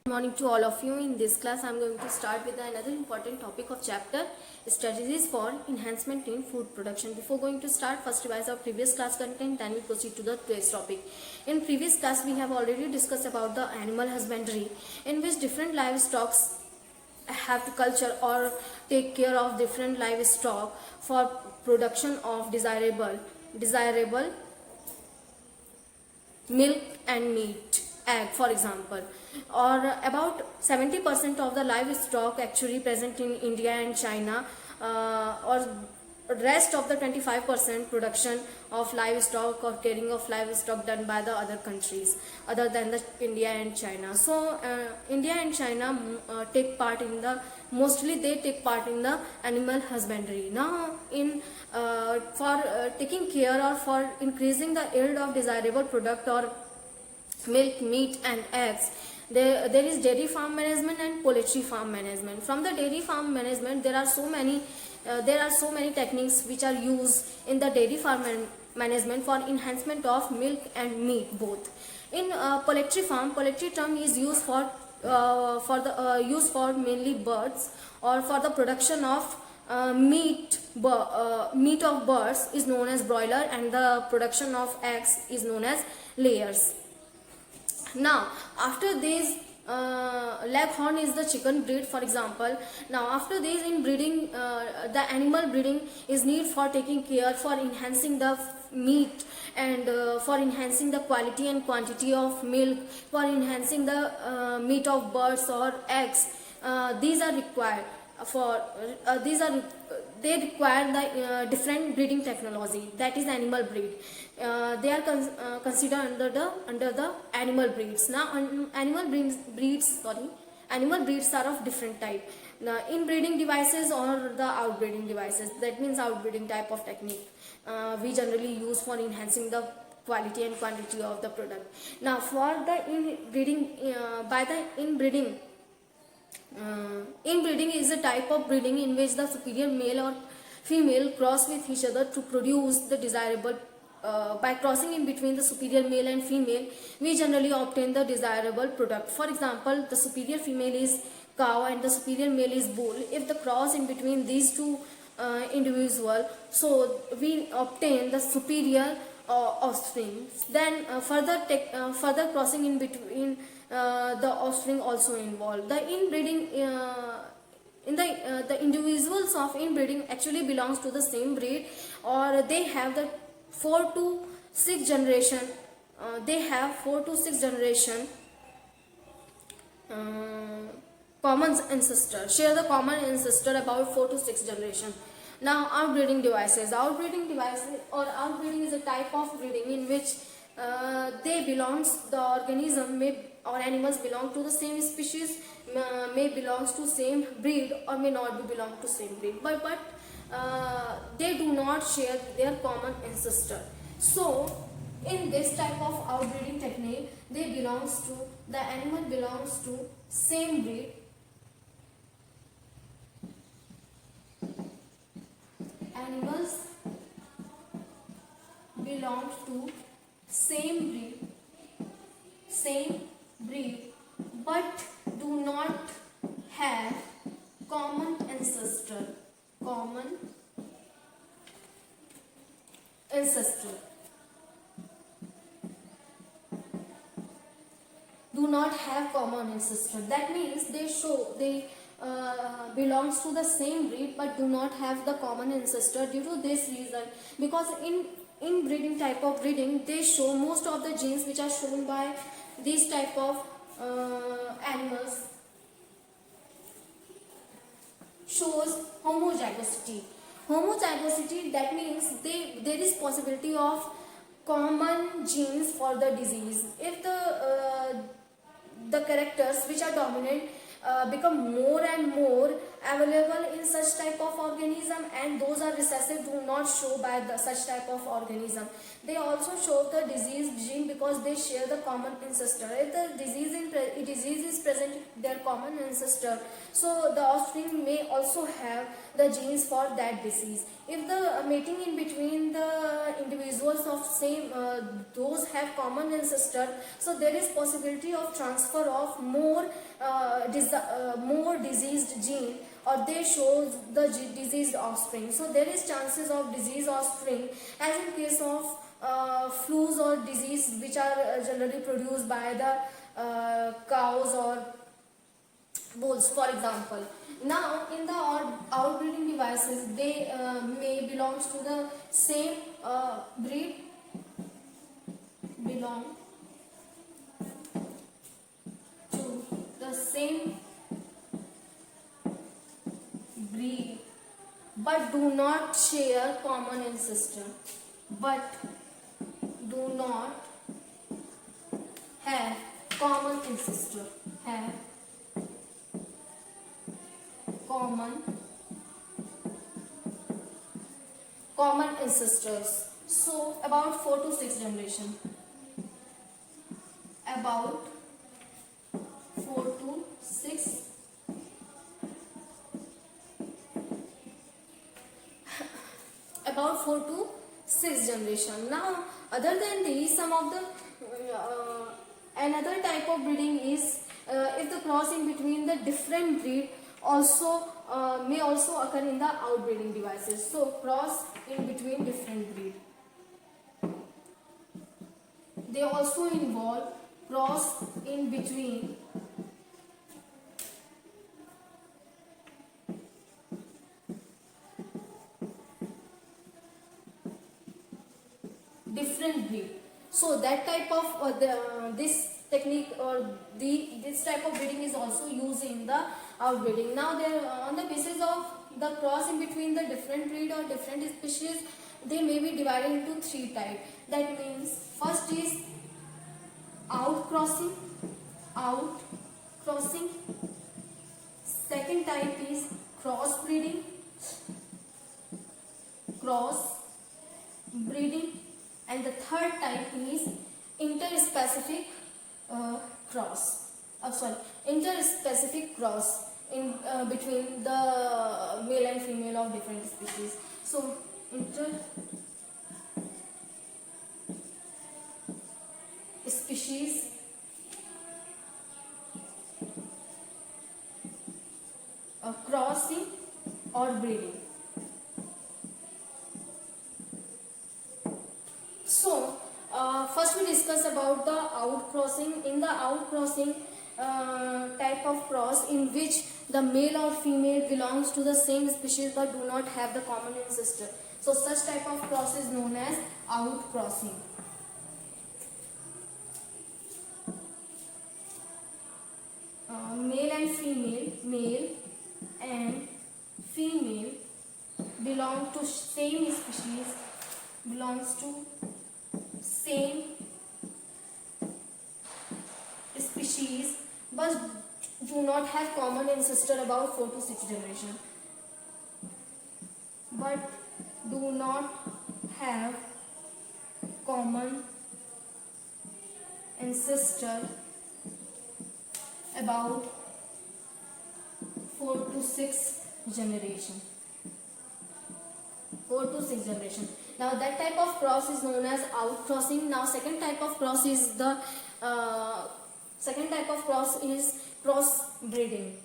Good morning to all of you. In this class, I am going to start with another important topic of chapter strategies for enhancement in food production. Before going to start, first revise our previous class content, then we proceed to the today's topic. In previous class, we have already discussed about the animal husbandry, in which different livestock have to culture or take care of different livestock for production of desirable milk and meat, egg for example. Or about 70% of the livestock actually present in India and China, or rest of the 25% production of livestock or caring of livestock done by the other countries other than the India and China. So India and China take part in the animal husbandry. Now in for taking care or for increasing the yield of desirable product or milk, meat and eggs, there is dairy farm management and poultry farm management. From the dairy farm management, there are so many techniques which are used in the dairy farm management for enhancement of milk and meat both. In poultry farm, poultry term is used for mainly birds, or for the production of meat of birds is known as broiler, and the production of eggs is known as layers. Now after this, leghorn is the chicken breed for example. Now after this, in breeding, the animal breeding is need for taking care for enhancing the meat, and for enhancing the quality and quantity of milk, for enhancing the meat of birds or eggs. These are required for they require the different breeding technology, that is animal breed. They are considered under the animal breeds. Now animal breeds are of different type. Now inbreeding devices or the outbreeding devices, that means outbreeding type of technique we generally use for enhancing the quality and quantity of the product. Now for the inbreeding is a type of breeding in which the superior male or female cross with each other to produce the desirable. By crossing in between the superior male and female, we generally obtain the desirable product. For example, the superior female is cow and the superior male is bull. If the cross in between these two individuals, so we obtain the superior offspring. Then further crossing in between the offspring also involved. The inbreeding the individuals of inbreeding actually belongs to the same breed, or they have the 4 to 6 generation. Common ancestor, share the common ancestor about 4 to 6 generation. Now outbreeding devices or outbreeding is a type of breeding in which the organism or animals belong to the same species, may belongs to same breed or may not be belong to same breed, but they do not share their common ancestor. So in this type of outbreeding technique, the animal belongs to same breed. Animals belong to same breed, but do not have common ancestor. Do not have common ancestor. That means they belongs to the same breed but do not have the common ancestor. Due to this reason, because in breeding type of breeding, they show most of the genes which are shown by these type of animals shows homozygosity. That means there is possibility of common genes for the disease. If the characters which are dominant become more and more available in such type of organism, and those are recessive do not show by such type of organism. They also show the disease gene because they share the common ancestor. If the disease is present in their common ancestor, so the offspring may also have the genes for that disease. If the mating in between the individuals of same those have common ancestor, so there is possibility of transfer of more diseased gene, or they show the diseased offspring. So there is chances of disease offspring, as in case of flus or disease which are generally produced by the cows or bulls, for example. Now in the outbreeding devices, they may belong to the same breed, belong to the same breed, but do not share common ancestor, but do not have common ancestor, have common ancestors. So about 4 to 6 generation, about 4 to 6 about 4 to 6 generation. Now other than these, some of the another type of breeding is if the crossing between the different breed also may also occur in the outbreeding devices. So cross in between different breed, they also involve cross in between different breed. So that type of this technique or this type of breeding is also used in the outbreeding. Now there on the basis of the cross in between the different breed or different species, they may be divided into 3 types. That means first is outcrossing, second type is crossbreeding, and the third type is interspecific interspecific cross in between the male and female of different species. So interspecies crossing or breeding. So first we discuss about the outcrossing. In the outcrossing type of cross in which the male or female belongs to the same species but do not have the common ancestor. So such type of cross is known as outcrossing. Male and female belong to same species, belongs to same species but do not have common ancestor about 4 to 6 generation, but do not have common ancestor about 4 to 6 generation. 4 to 6 generation. Now that type of cross is known as outcrossing. Now second type of cross is crossbreeding.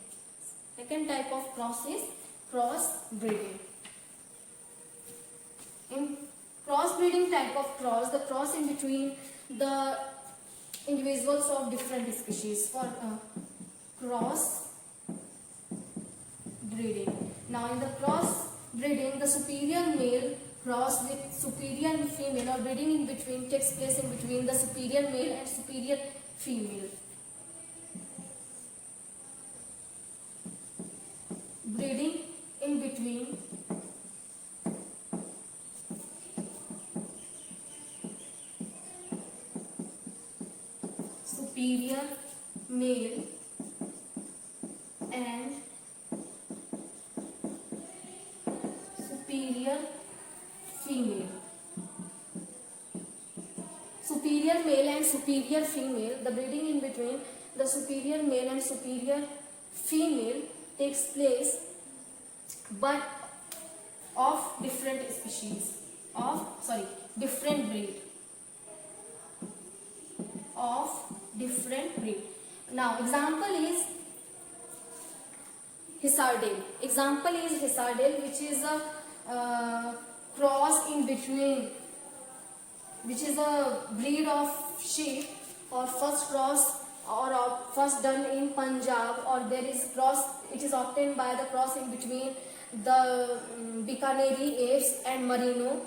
Second type of cross is crossbreeding. In crossbreeding type of cross, the cross in between the individuals of different species for cross breeding. Now in the cross breeding, the superior male cross with superior female, or breeding in between takes place in between the superior male and superior female. Breeding in between superior male and superior female. Superior male and superior female, the breeding in between the superior male and superior female takes place, but of different species of different breed of different breed. Now example is Hisardale. Example is Hisardale, which is a cross in between, which is a breed of sheep, or first cross or first done in Punjab, or there is cross, it is obtained by the cross in between the Bikaneri apes and Merino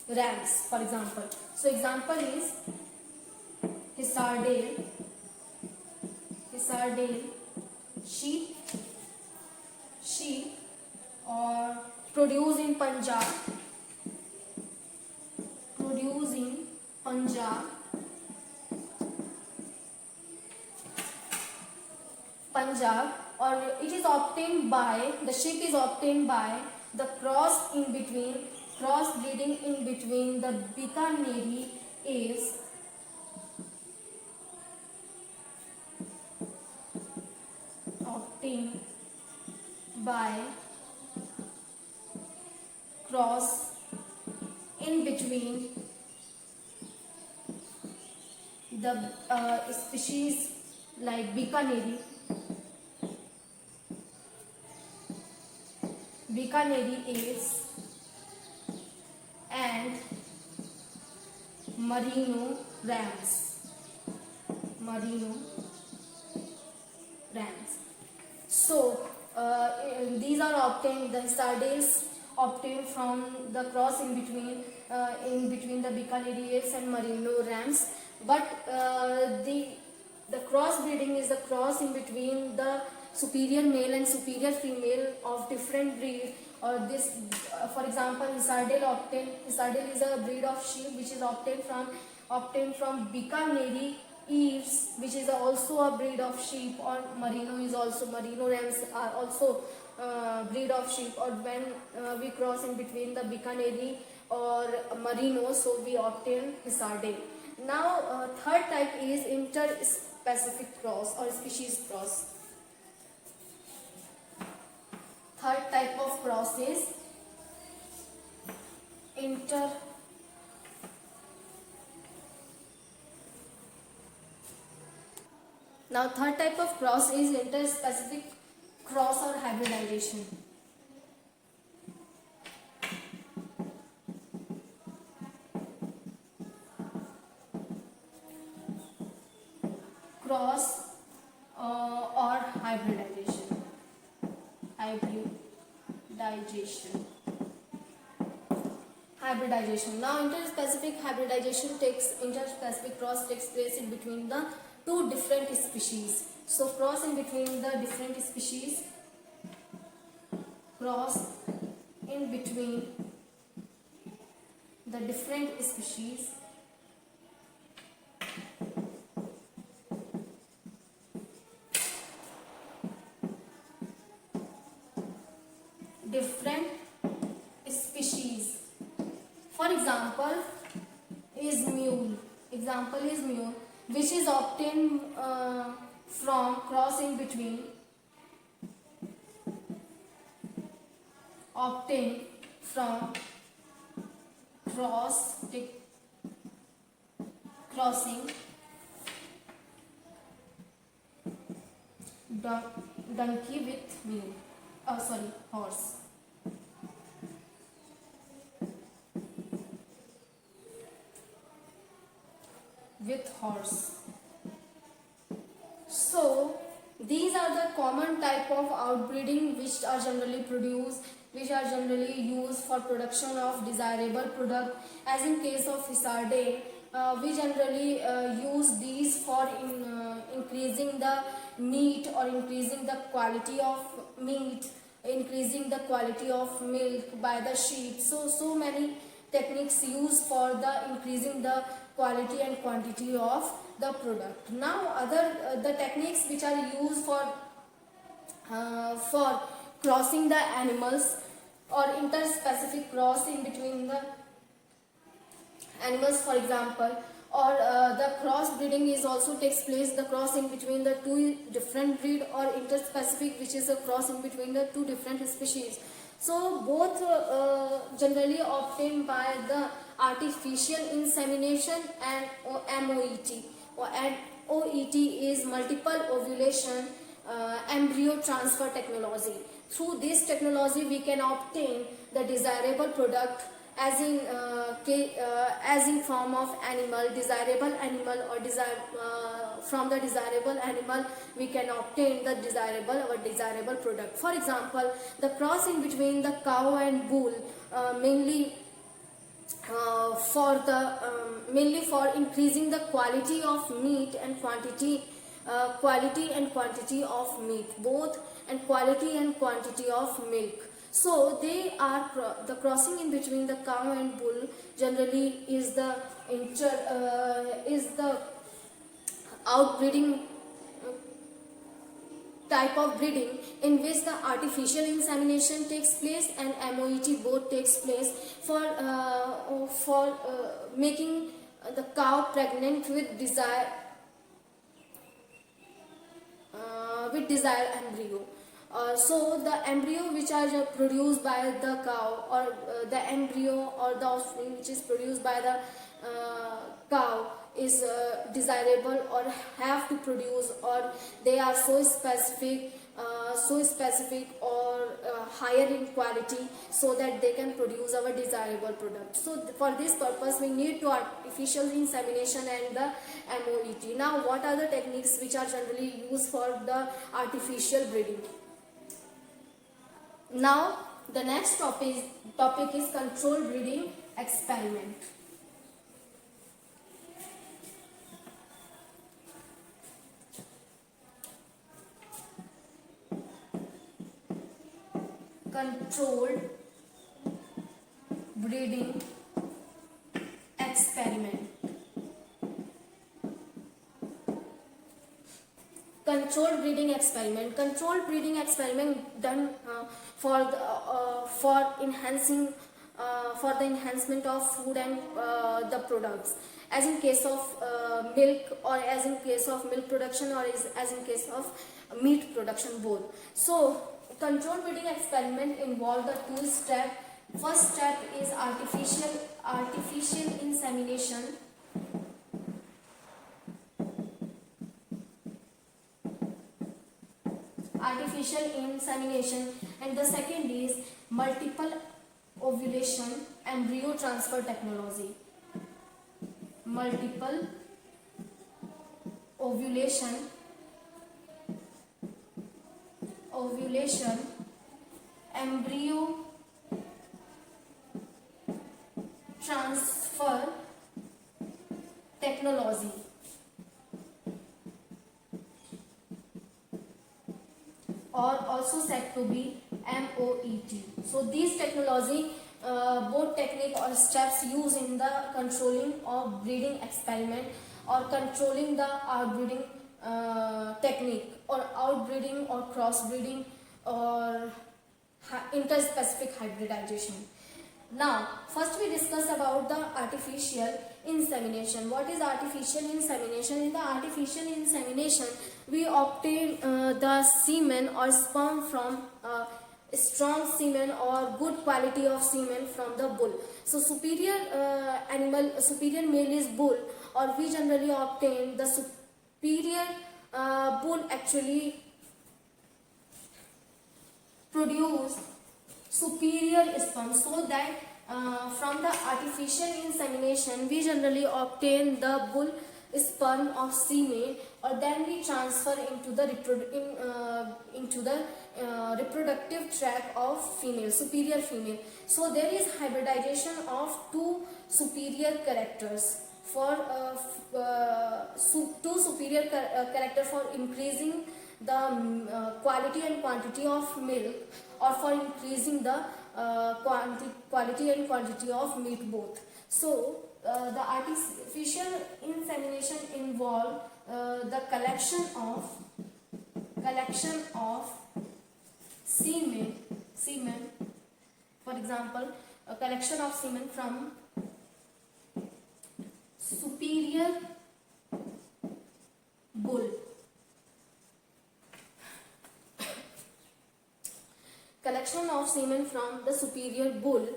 rams, for example. So example is Hisardale sheep or produced in Punjab or it is obtained by, the sheep is obtained by the cross breeding in between the Bikaneri apes obtained by cross in between the species like Bikaneri apes and Merino rams. So these are obtained, the Hisardales obtained from the cross in between the Bikaneri apes and Merino rams. But the cross breeding is the cross in between the superior male and superior female of different breed. Or this, for example, Hisardale is a breed of sheep which is obtained from Bikaneri apes, which is also a breed of sheep, or Merino rams are also breed of sheep. Or when we cross in between the Bikaneri or Merino, so we obtain Hisardale. Now third type is interspecific cross or species cross. Third type of cross is third type of cross is interspecific cross or hybridization. Cross or hybridization. Now interspecific cross takes place in between the two different species. So cross in between the different species. For example is mule, which is obtained from cross in between crossing donkey with mule. Horse. So these are the common type of outbreeding which are generally used for production of desirable product. As in case of Hisardale, we generally use these for increasing the meat or increasing the quality of meat, increasing the quality of milk by the sheep. So many techniques used for the increasing the quality and quantity of the product. Now the techniques which are used for crossing the animals or interspecific cross in between the animals, for example, or the cross breeding is also takes place, the cross in between the two different breed, or interspecific, which is a cross in between the two different species. So both generally obtained by the artificial insemination and MOET. And OET is multiple ovulation embryo transfer technology. Through this technology, we can obtain the desirable product as in form of animal, desirable animal, or from the desirable animal we can obtain the desirable product. For example, the crossing between the cow and bull, mainly mainly for increasing the quality of meat and quality and quantity of meat both, and quality and quantity of milk. So they are the crossing in between the cow and bull generally is the outbreeding type of breeding in which the artificial insemination takes place and MOET both takes place for making the cow pregnant with desired embryo. So the embryo which are produced by the cow, or the embryo or the offspring which is produced by the cow is desirable or have to produce, or they are so specific or higher in quality so that they can produce our desirable product. So for this purpose we need to artificial insemination and the MOET. Now what are the techniques which are generally used for the artificial breeding? Now the next topic is controlled breeding experiment. Controlled breeding experiment. Controlled breeding experiment. Controlled breeding experiment done for the enhancement of food and the products, as in case of milk, or as in case of milk production, or as in case of meat production both. So controlled breeding experiment involve the two steps. First step is artificial insemination. And the second is multiple ovulation embryo transfer technology. Multiple ovulation embryo transfer technology, or also said to be MOET. So these technology, both technique or steps used in the controlling of breeding experiment, or controlling the outbreeding technique, or outbreeding or crossbreeding, or interspecific hybridization. Now first we discuss about the artificial insemination. What is artificial insemination? In the artificial insemination we obtain the semen or sperm from strong semen or good quality of semen from the bull. So superior male is bull, or we generally obtain the superior bull actually produce superior sperm, so that from the artificial insemination we generally obtain the bull sperm of semen, or then we transfer into the reproductive tract of superior female. So there is hybridization of two superior characters for two superior character for increasing the quality and quantity of milk, or for increasing the quality and quantity of meat both. So the artificial insemination involve the collection of semen, for example, a collection of semen from superior bull. collection of semen from the superior bull,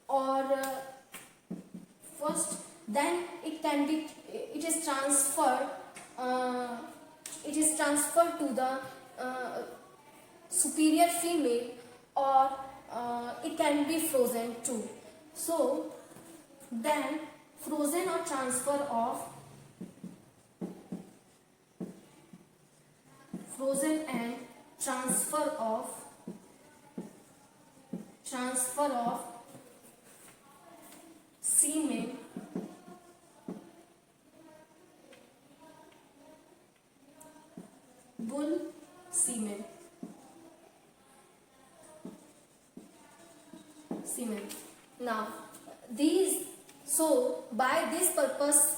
or first, then it is transferred to the superior female, or it can be frozen too. So then frozen or transfer of frozen and transfer of semen bull semen. Now by this purpose,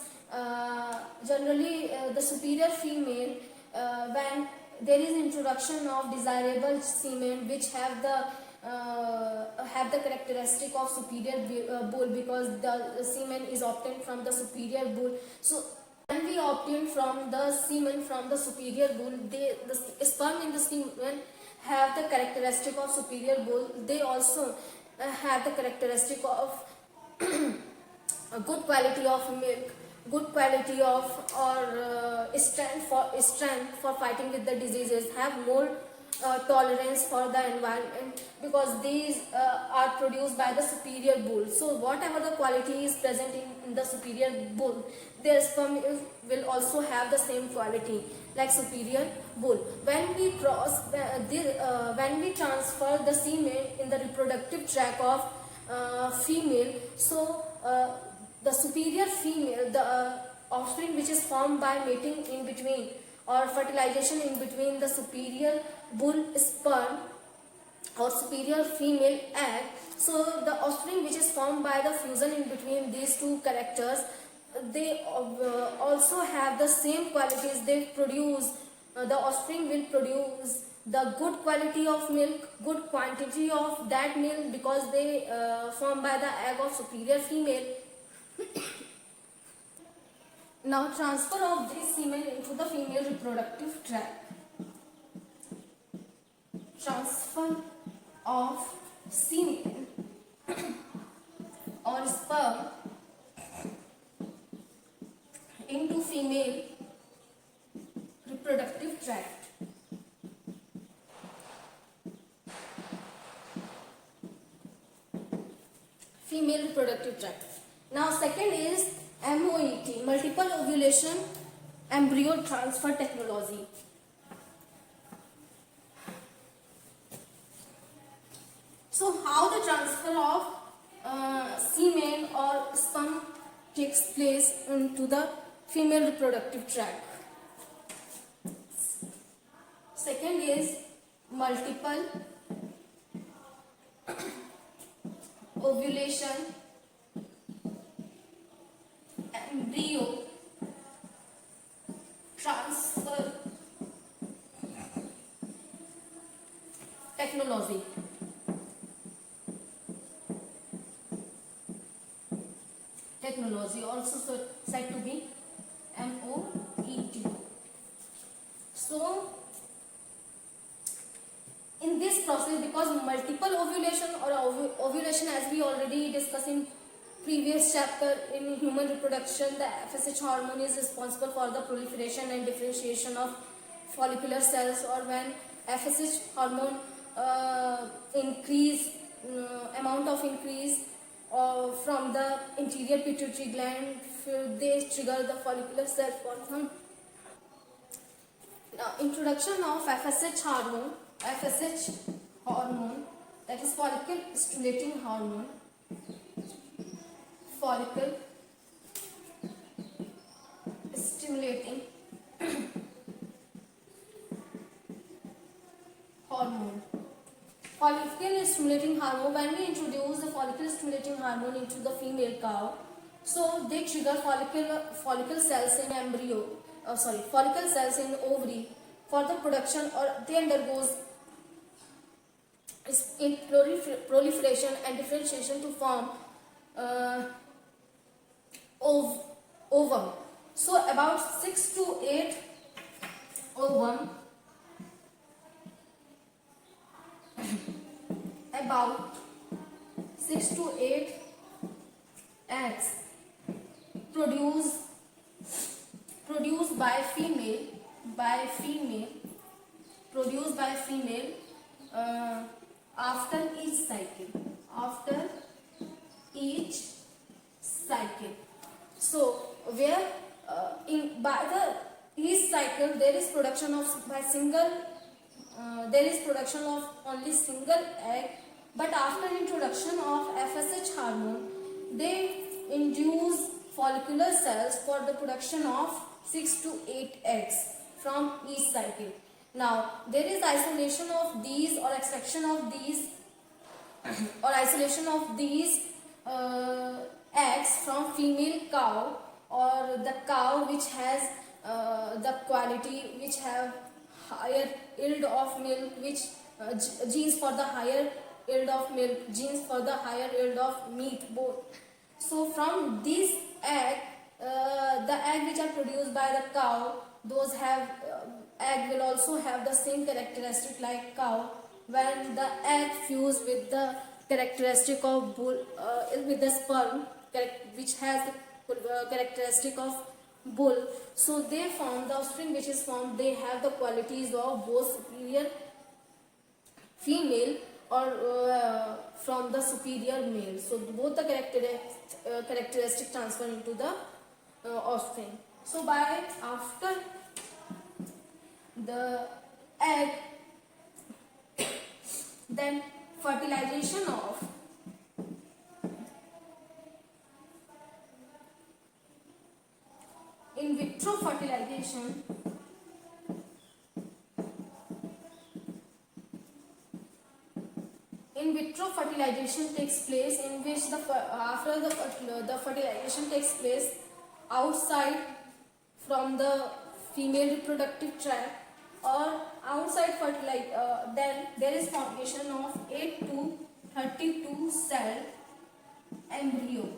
generally the superior female, when there is introduction of desirable semen which have the characteristic of superior bull, because the semen is obtained from the superior bull. So when we obtain from the semen from the superior bull, the sperm in the semen have the characteristic of superior bull. They also have the characteristic of a good quality of milk, good quality of or strength for fighting with the diseases, have more tolerance for the environment, because these are produced by the superior bull. So whatever the quality is present in the superior bull, their sperm will also have the same quality like superior bull. When we when we transfer the semen in the reproductive tract of female, so the superior female, the offspring which is formed by mating in between or fertilization in between the superior bull sperm or superior female egg, so the offspring which is formed by the fusion in between these two characters, they also have the same qualities. They produce the offspring will produce the good quality of milk, good quantity of that milk, because they formed by the egg of superior female. Now transfer of this semen into the female reproductive tract. Transfer of semen or sperm into female reproductive tract. Female reproductive tract. Now second is MOET, multiple ovulation embryo transfer technology. So how the transfer of semen or sperm takes place into the female reproductive tract. Second is multiple ovulation embryo transfer technology. Also said to be MOET. So in this process, because multiple ovulation or ovulation, as we already discussed in previous chapter in human reproduction, the FSH hormone is responsible for the proliferation and differentiation of follicular cells, or when FSH hormone amount of increase from the anterior pituitary gland, they trigger the follicular cell formation. Now introduction of FSH hormone, that is follicle stimulating hormone, follicle stimulating hormone. Follicle stimulating hormone, when we introduce the follicle stimulating hormone into the female cow, so they trigger follicle cells in embryo, follicle cells in ovary for the production, or they undergoes in proliferation and differentiation to form ovum. So about 6 to 8 ovum cow 6 to 8 eggs produced by female produced by female after each cycle. So where in by the each cycle there is production of by single there is production of only single egg, but after introduction of FSH hormone they induce follicular cells for the production of 6 to 8 eggs from each cycle. Now there is isolation of these or extraction of these or isolation of these eggs from female cow or the cow which has the quality which have higher yield of milk, which genes for the higher yield of milk, genes for the higher yield of meat both. So from these egg, the egg which are produced by the cow, those have egg will also have the same characteristic like cow. When the egg fuse with the characteristic of bull with the sperm which has the characteristic of bull, so they form the offspring which is formed. They have the qualities of both superior female or from the superior male. So both the characteristic transfer into the offspring. So by after the egg, then fertilization of in vitro fertilization takes place in which after the fertilization takes place outside from the female reproductive tract or outside then there is formation of 8 to 32 cell embryo.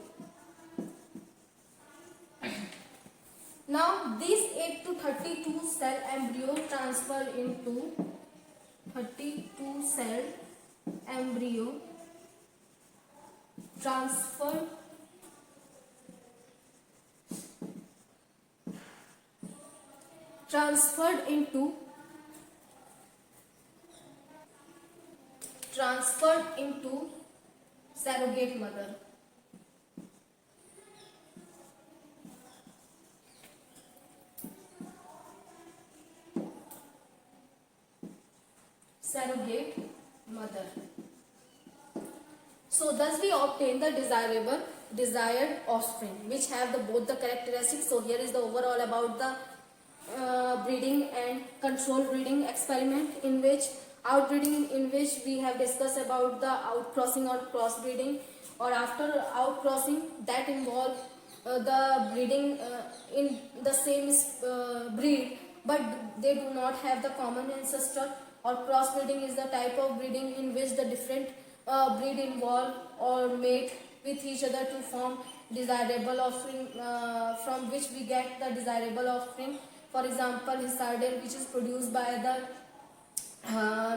Now these 8 to 32 cell embryo transfer into 32 cell embryo transferred into surrogate mother. Surrogate mother. So thus we obtain the desired offspring which have both the characteristics. So here is the overall about the breeding and controlled breeding experiment in which outbreeding, in which we have discussed about the outcrossing or crossbreeding, or after outcrossing that involve the breeding in the same breed but they do not have the common ancestor, or crossbreeding is the type of breeding in which the different breed involve or mate with each other to form desirable offspring from which we get the desirable offspring. For example, Hisarden, which is produced by the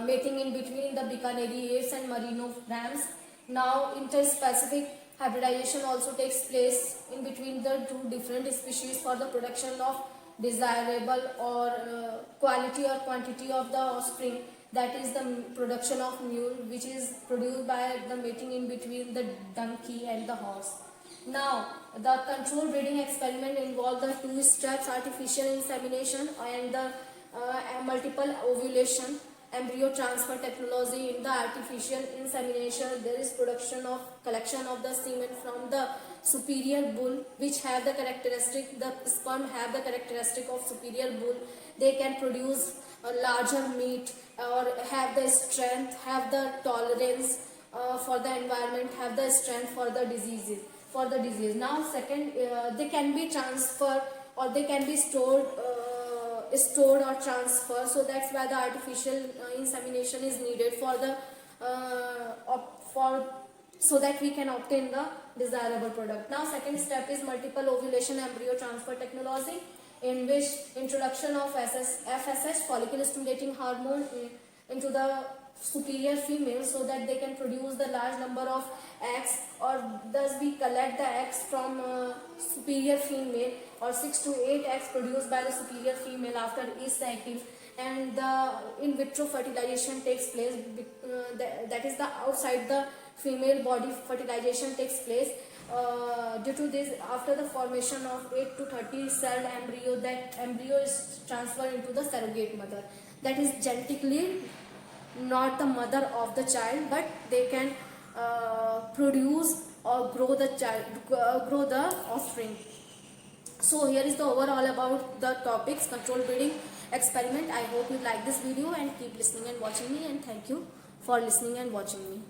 mating in between the Bikaneri apes and merino rams. Now interspecific hybridization also takes place in between the two different species for the production of desirable or quality or quantity of the offspring. That is the production of mule, which is produced by the mating in between the donkey and the horse. Now the controlled breeding experiment involved the two steps: artificial insemination and the multiple ovulation. Embryo transfer technology. In the artificial insemination there is collection of the semen from the superior bull which have the characteristic, the sperm have the characteristic of superior bull. They can produce a larger meat or have the strength, have the tolerance for the environment, have the strength for the disease. Now second, they can be transferred or they can be stored or transferred. So that's why the artificial insemination is needed for the so that we can obtain the desirable product. Now second step is multiple ovulation embryo transfer technology, in which introduction of FSH, follicle stimulating hormone, into the superior female so that they can produce the large number of eggs, or thus we collect the eggs from superior female, or 6 to 8 eggs produced by the superior female after each cycle, and the in vitro fertilization takes place. That is the outside the female body fertilization takes place. Due to this, after the formation of 8 to 30 celled embryo, that embryo is transferred into the surrogate mother, that is genetically not the mother of the child, but they can produce or grow the child, grow the offspring. So here is the overall about the topics control breeding experiment. I hope you like this video and keep listening and watching me, and thank you for listening and watching me.